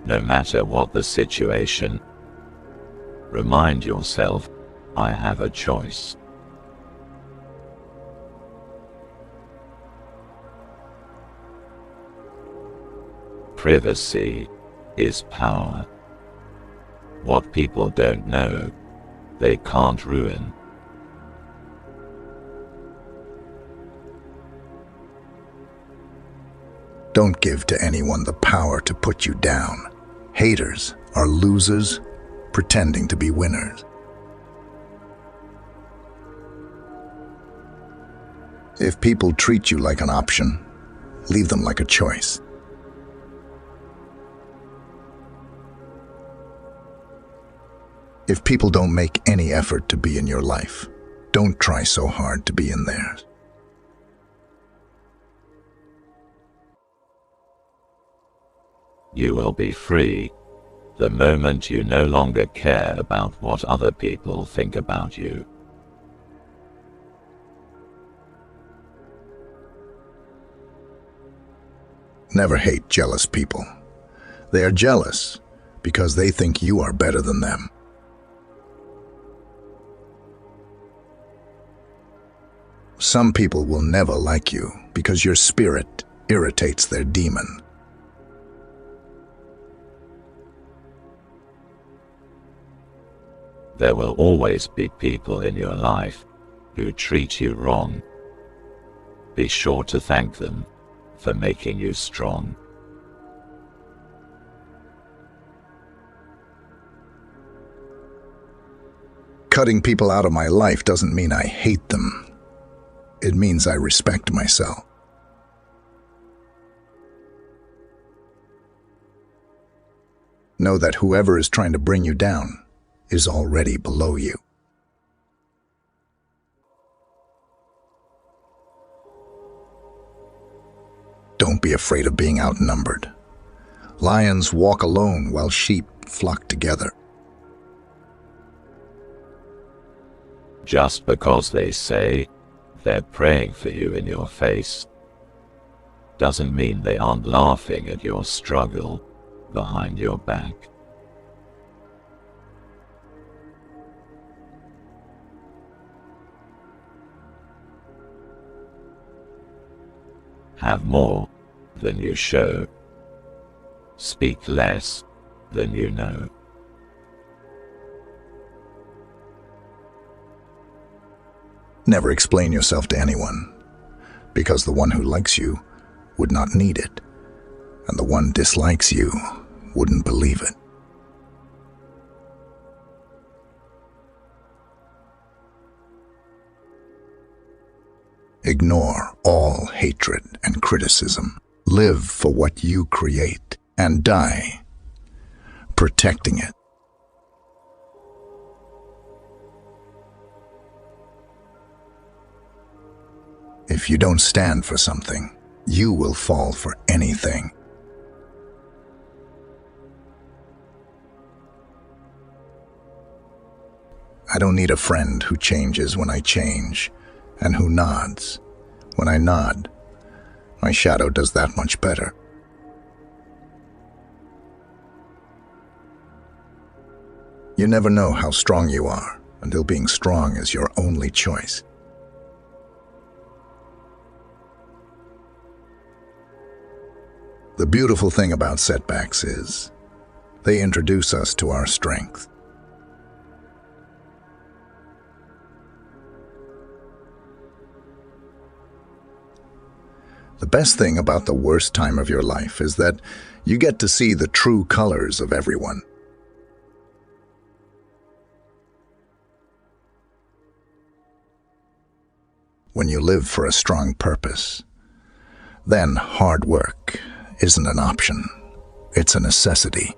no matter what the situation. Remind yourself, I have a choice. Privacy is power. What people don't know, they can't ruin. Don't give to anyone the power to put you down. Haters are losers pretending to be winners. If people treat you like an option, leave them like a choice. If people don't make any effort to be in your life, don't try so hard to be in theirs. You will be free the moment you no longer care about what other people think about you. Never hate jealous people. They are jealous because they think you are better than them. Some people will never like you because your spirit irritates their demon. There will always be people in your life who treat you wrong. Be sure to thank them for making you strong. Cutting people out of my life doesn't mean I hate them. It means I respect myself. Know that whoever is trying to bring you down is already below you. Don't be afraid of being outnumbered. Lions walk alone while sheep flock together. Just because they say they're praying for you in your face doesn't mean they aren't laughing at your struggle behind your back. Have more than you show. Speak less than you know. Never explain yourself to anyone, because the one who likes you would not need it, and the one dislikes you wouldn't believe it. Ignore all hatred and criticism. Live for what you create and die protecting it. If you don't stand for something, you will fall for anything. I don't need a friend who changes when I change, and who nods when I nod. My shadow does that much better. You never know how strong you are until being strong is your only choice. The beautiful thing about setbacks is they introduce us to our strength. The best thing about the worst time of your life is that you get to see the true colors of everyone. When you live for a strong purpose, then hard work isn't an option, it's a necessity.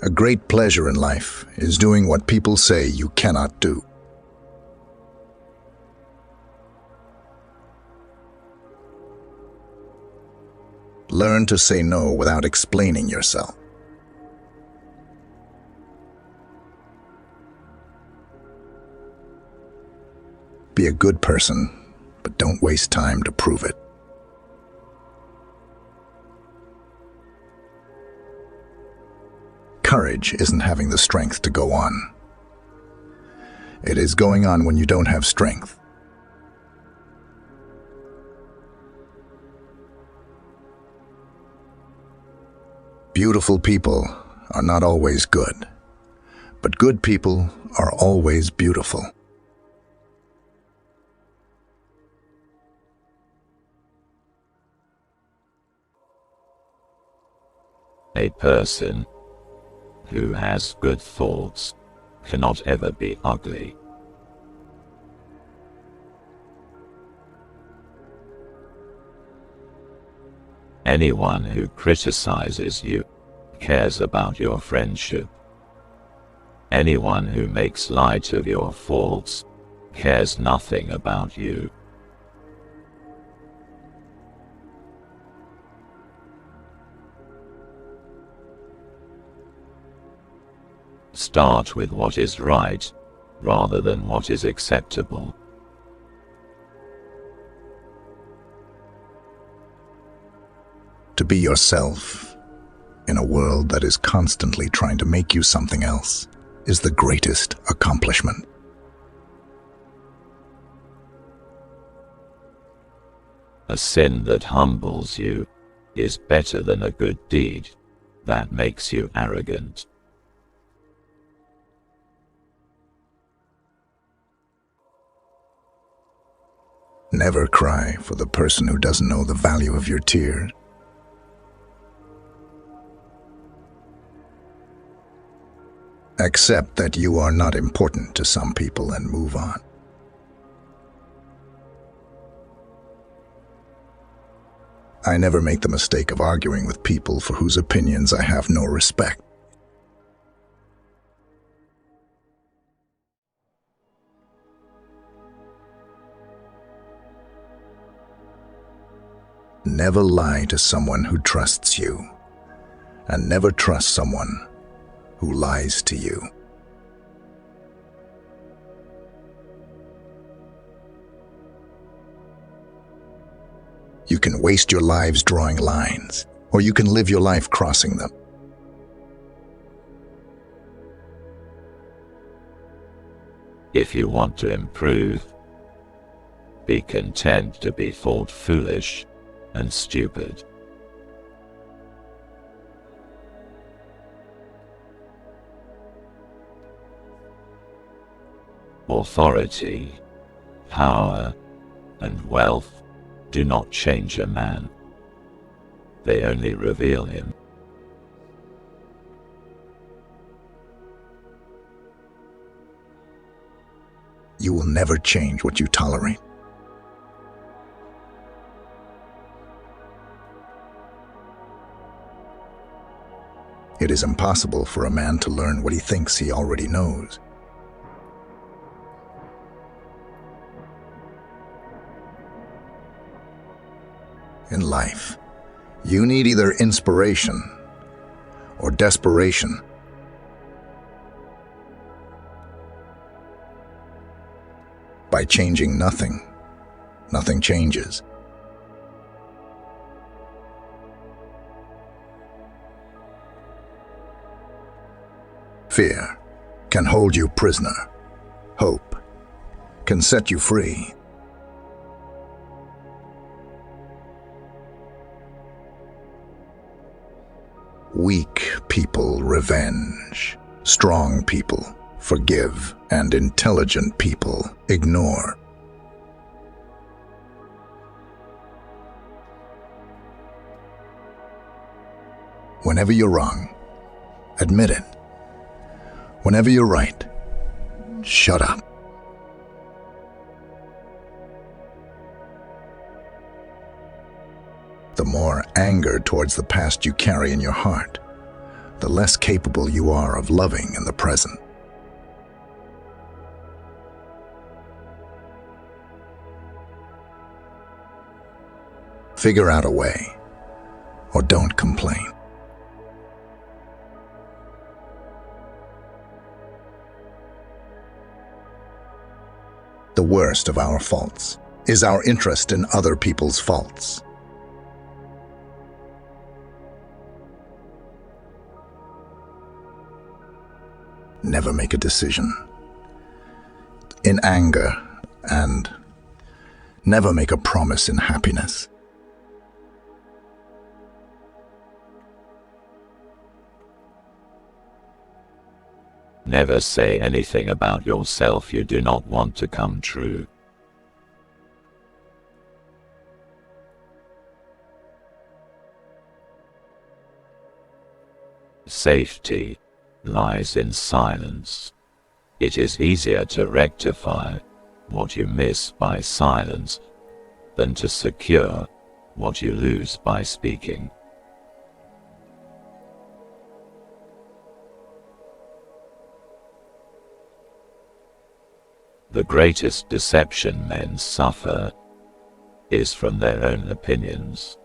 A great pleasure in life is doing what people say you cannot do. Learn to say no without explaining yourself. Be a good person but don't waste time to prove it. Courage isn't having the strength to go on. It is going on when you don't have strength. Beautiful people are not always good, but good people are always beautiful. A person who has good thoughts cannot ever be ugly. Anyone who criticizes you cares about your friendship. Anyone who makes light of your faults cares nothing about you. Start with what is right, rather than what is acceptable. To be yourself in a world that is constantly trying to make you something else is the greatest accomplishment. A sin that humbles you is better than a good deed that makes you arrogant. Never cry for the person who doesn't know the value of your tears. Accept that you are not important to some people and move on. I never make the mistake of arguing with people for whose opinions I have no respect. Never lie to someone who trusts you, and never trust someone who lies to you. You can waste your lives drawing lines, or you can live your life crossing them. If you want to improve, be content to be thought foolish and stupid. Authority, power, and wealth do not change a man. They only reveal him. You will never change what you tolerate. It is impossible for a man to learn what he thinks he already knows. In life, you need either inspiration or desperation. By changing nothing, nothing changes. Fear can hold you prisoner. Hope can set you free. Weak people revenge. Strong people forgive, and intelligent people ignore. Whenever you're wrong, admit it. Whenever you're right, shut up. The more anger towards the past you carry in your heart, the less capable you are of loving in the present. Figure out a way, or don't complain. The worst of our faults is our interest in other people's faults. Never make a decision in anger, and never make a promise in happiness. Never say anything about yourself you do not want to come true. Safety lies in silence. It is easier to rectify what you miss by silence than to secure what you lose by speaking. The greatest deception men suffer is from their own opinions.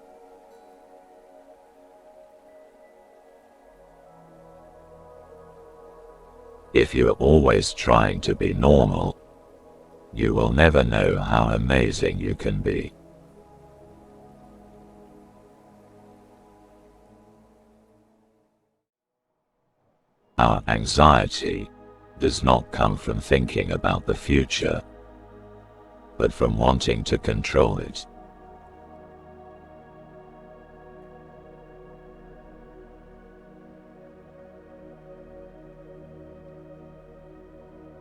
If you are always trying to be normal, you will never know how amazing you can be. Our anxiety does not come from thinking about the future, but from wanting to control it.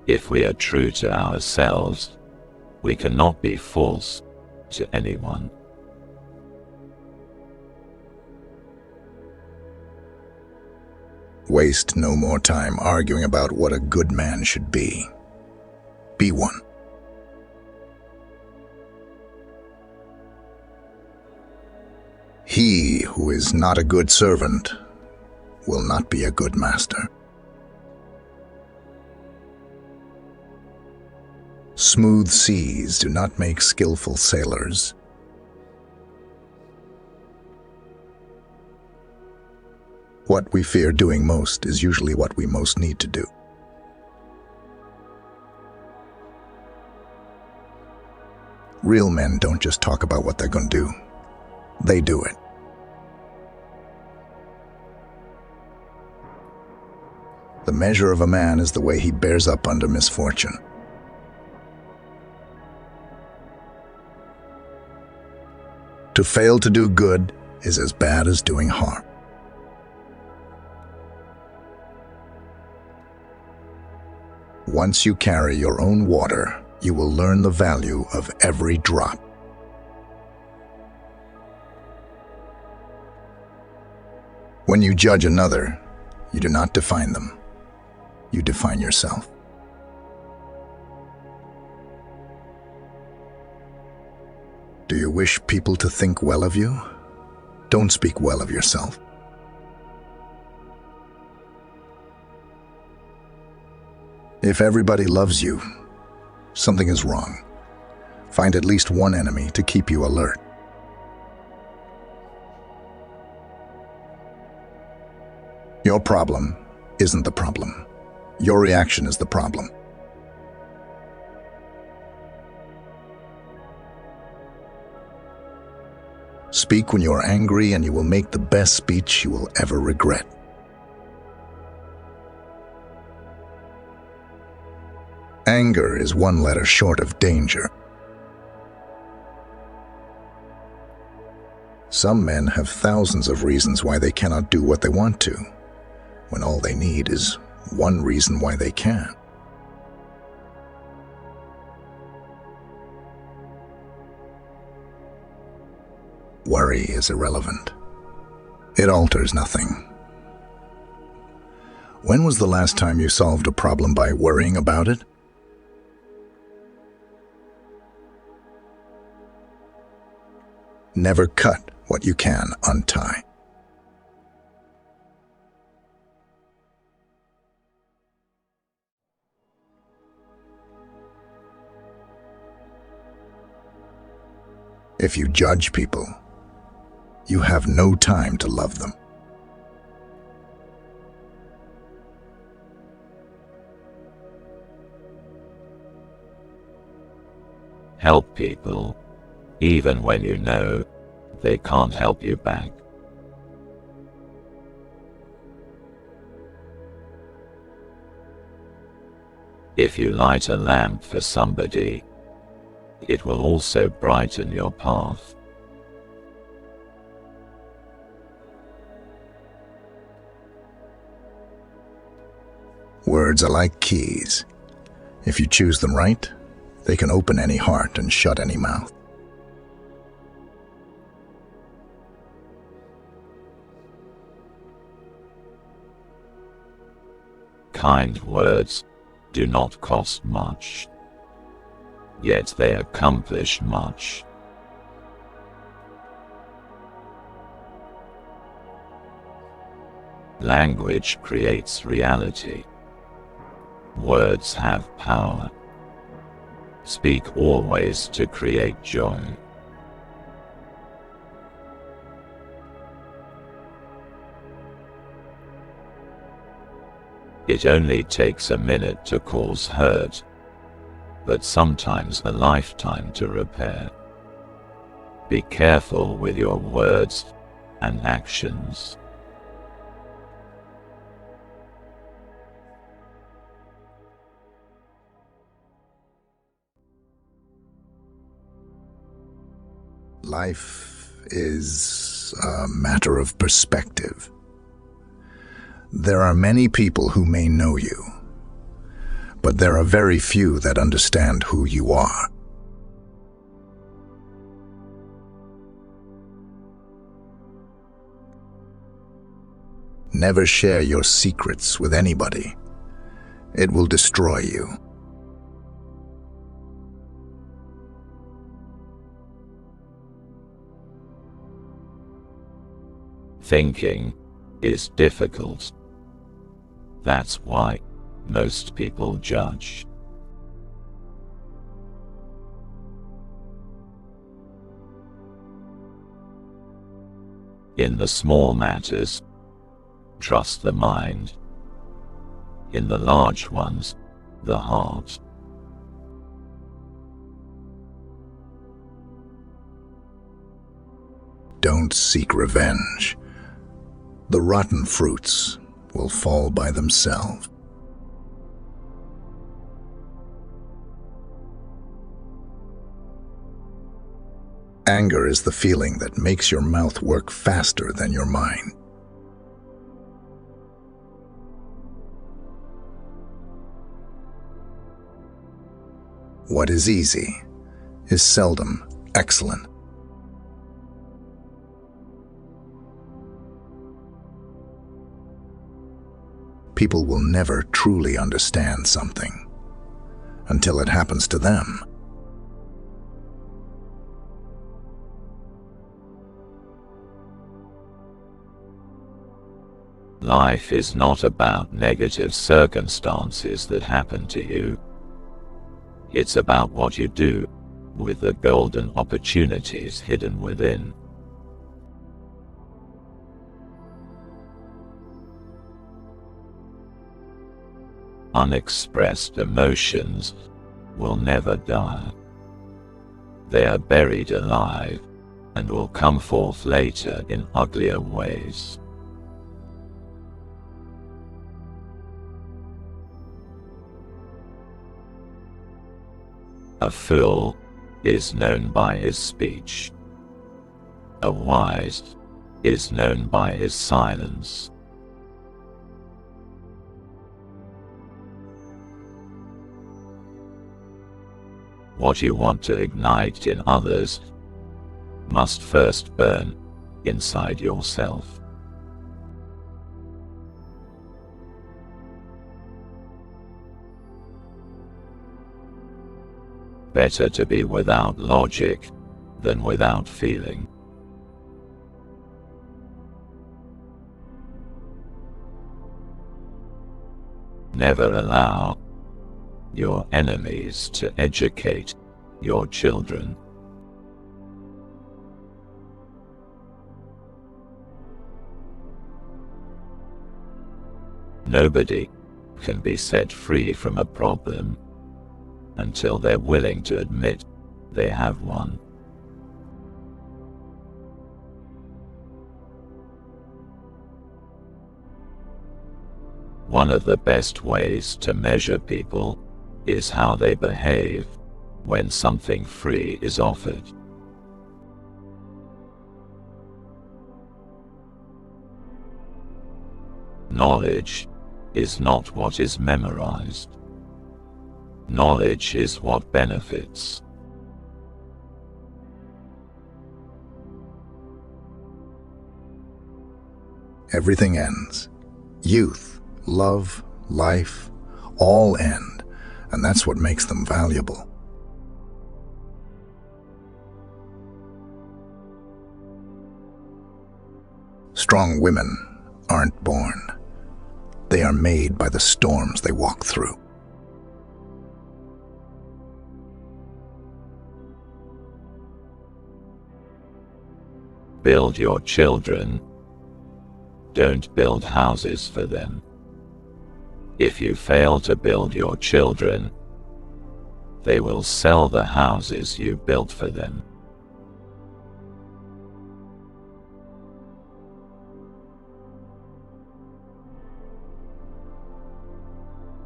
If we are true to ourselves, we cannot be false to anyone. Waste no more time arguing about what a good man should be. Be one. He who is not a good servant will not be a good master. Smooth seas do not make skillful sailors. What we fear doing most is usually what we most need to do. Real men don't just talk about what they're going to do. They do it. The measure of a man is the way he bears up under misfortune. To fail to do good is as bad as doing harm. Once you carry your own water, you will learn the value of every drop. When you judge another, you do not define them. You define yourself. Do you wish people to think well of you? Don't speak well of yourself. If everybody loves you, something is wrong. Find at least one enemy to keep you alert. Your problem isn't the problem. Your reaction is the problem. Speak when you are angry, and you will make the best speech you will ever regret. Anger is one letter short of danger. Some men have thousands of reasons why they cannot do what they want to, when all they need is one reason why they can. Worry is irrelevant. It alters nothing. When was the last time you solved a problem by worrying about it? Never cut what you can untie. If you judge people, you have no time to love them. Help people, even when you know they can't help you back. If you light a lamp for somebody, it will also brighten your path. Words are like keys. If you choose them right, they can open any heart and shut any mouth. Kind words do not cost much, yet they accomplish much. Language creates reality. Words have power. Speak always to create joy. It only takes a minute to cause hurt, but sometimes a lifetime to repair. Be careful with your words and actions. Life is a matter of perspective. There are many people who may know you, but there are very few that understand who you are. Never share your secrets with anybody. It will destroy you. Thinking is difficult. That's why most people judge. In the small matters, trust the mind. In the large ones, the heart. Don't seek revenge. The rotten fruits will fall by themselves. Anger is the feeling that makes your mouth work faster than your mind. What is easy is seldom excellent. People will never truly understand something until it happens to them. Life is not about negative circumstances that happen to you. It's about what you do with the golden opportunities hidden within. Unexpressed emotions will never die. They are buried alive and will come forth later in uglier ways. A fool is known by his speech. A wise is known by his silence. What you want to ignite in others must first burn inside yourself. Better to be without logic than without feeling. Never allow your enemies to educate your children. Nobody can be set free from a problem until they're willing to admit they have one. One of the best ways to measure people is how they behave when something free is offered. Knowledge is not what is memorized. Knowledge is what benefits. Everything ends. Youth, love, life, all end, and that's what makes them valuable. Strong women aren't born. They are made by the storms they walk through. Build your children. Don't build houses for them. If you fail to build your children, they will sell the houses you built for them.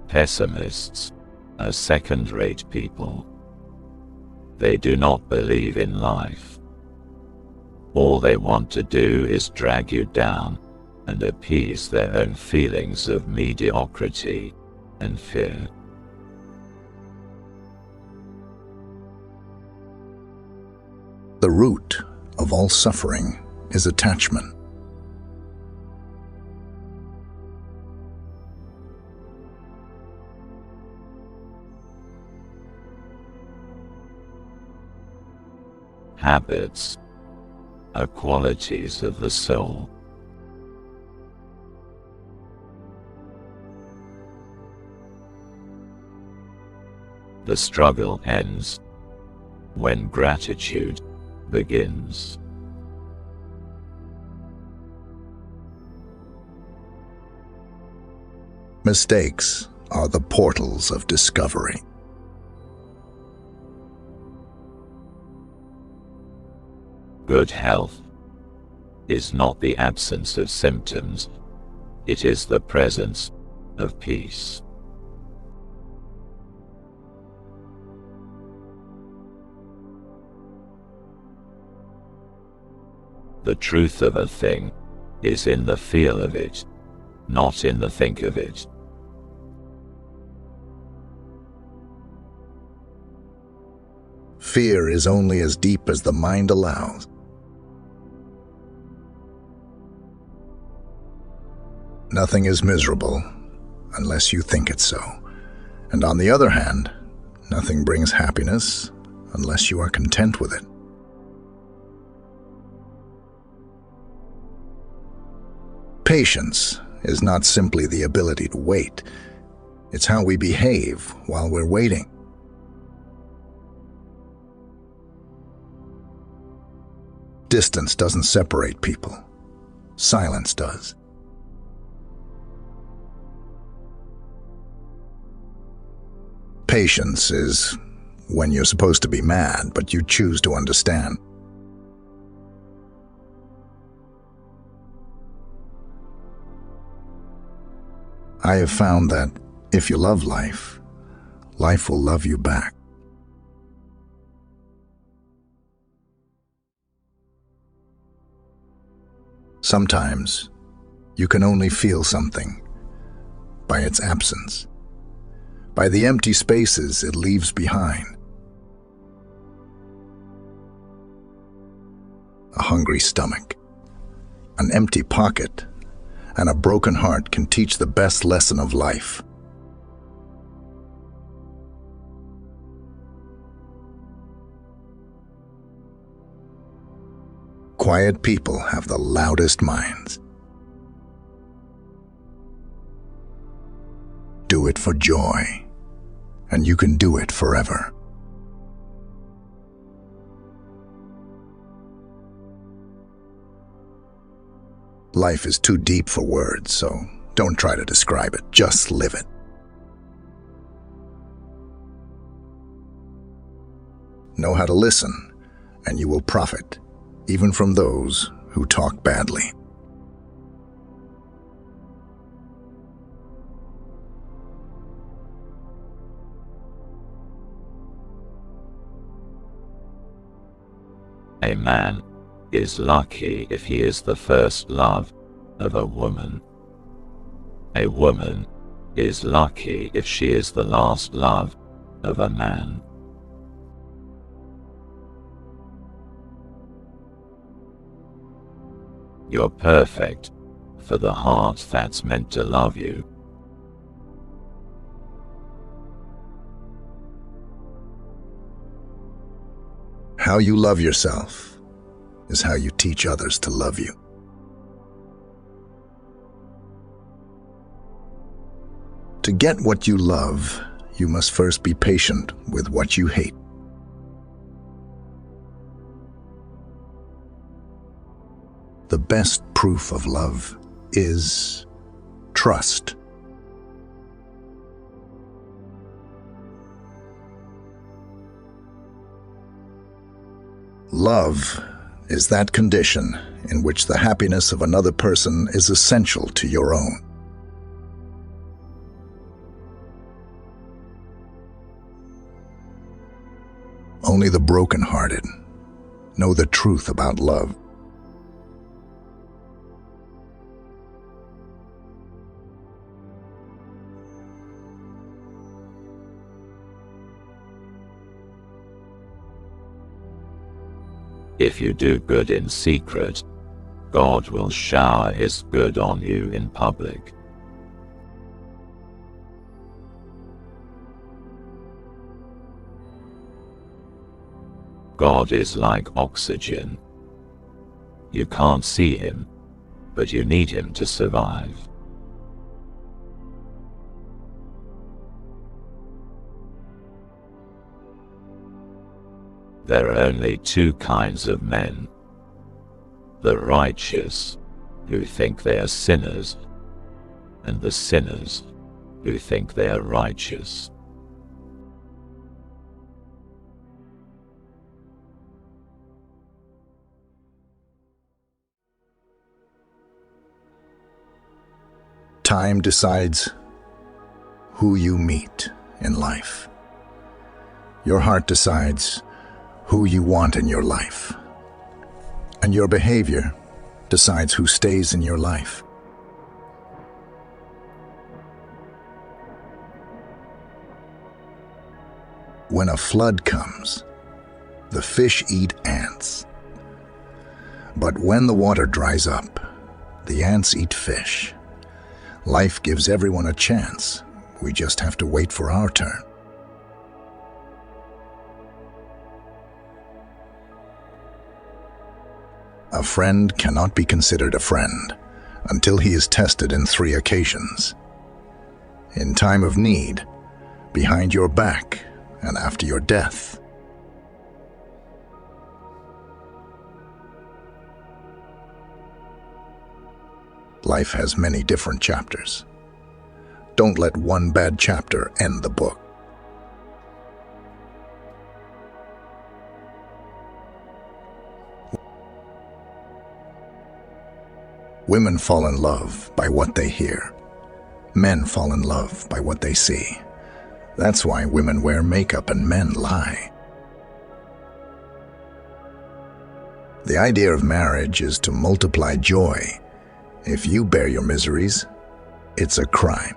Pessimists are second-rate people. They do not believe in life. All they want to do is drag you down and appease their own feelings of mediocrity and fear. The root of all suffering is attachment. Habits are qualities of the soul. The struggle ends when gratitude begins. Mistakes are the portals of discovery. Good health is not the absence of symptoms, it is the presence of peace. The truth of a thing is in the feel of it, not in the think of it. Fear is only as deep as the mind allows. Nothing is miserable unless you think it so. And on the other hand, nothing brings happiness unless you are content with it. Patience is not simply the ability to wait. It's how we behave while we're waiting. Distance doesn't separate people. Silence does. Patience is when you're supposed to be mad, but you choose to understand. I have found that if you love life, life will love you back. Sometimes, you can only feel something by its absence, by the empty spaces it leaves behind. A hungry stomach, an empty pocket, and a broken heart can teach the best lesson of life. Quiet people have the loudest minds. Do it for joy, and you can do it forever. Life is too deep for words, so don't try to describe it, just live it. Know how to listen, and you will profit, even from those who talk badly. A man is lucky if he is the first love of a woman. A woman is lucky if she is the last love of a man. You're perfect for the heart that's meant to love you. How you love yourself is how you teach others to love you. To get what you love, you must first be patient with what you hate. The best proof of love is trust. Love is that condition in which the happiness of another person is essential to your own. Only the broken-hearted know the truth about love. If you do good in secret, God will shower His good on you in public. God is like oxygen. You can't see Him, but you need Him to survive. There are only two kinds of men: the righteous, who think they are sinners, and the sinners, who think they are righteous. Time decides who you meet in life. Your heart decides who you want in your life. And your behavior decides who stays in your life. When a flood comes, the fish eat ants. But when the water dries up, the ants eat fish. Life gives everyone a chance. We just have to wait for our turn. A friend cannot be considered a friend until he is tested in 3 occasions: in time of need, behind your back, and after your death. Life has many different chapters. Don't let one bad chapter end the book. Women fall in love by what they hear. Men fall in love by what they see. That's why women wear makeup and men lie. The idea of marriage is to multiply joy. If you bear your miseries, it's a crime.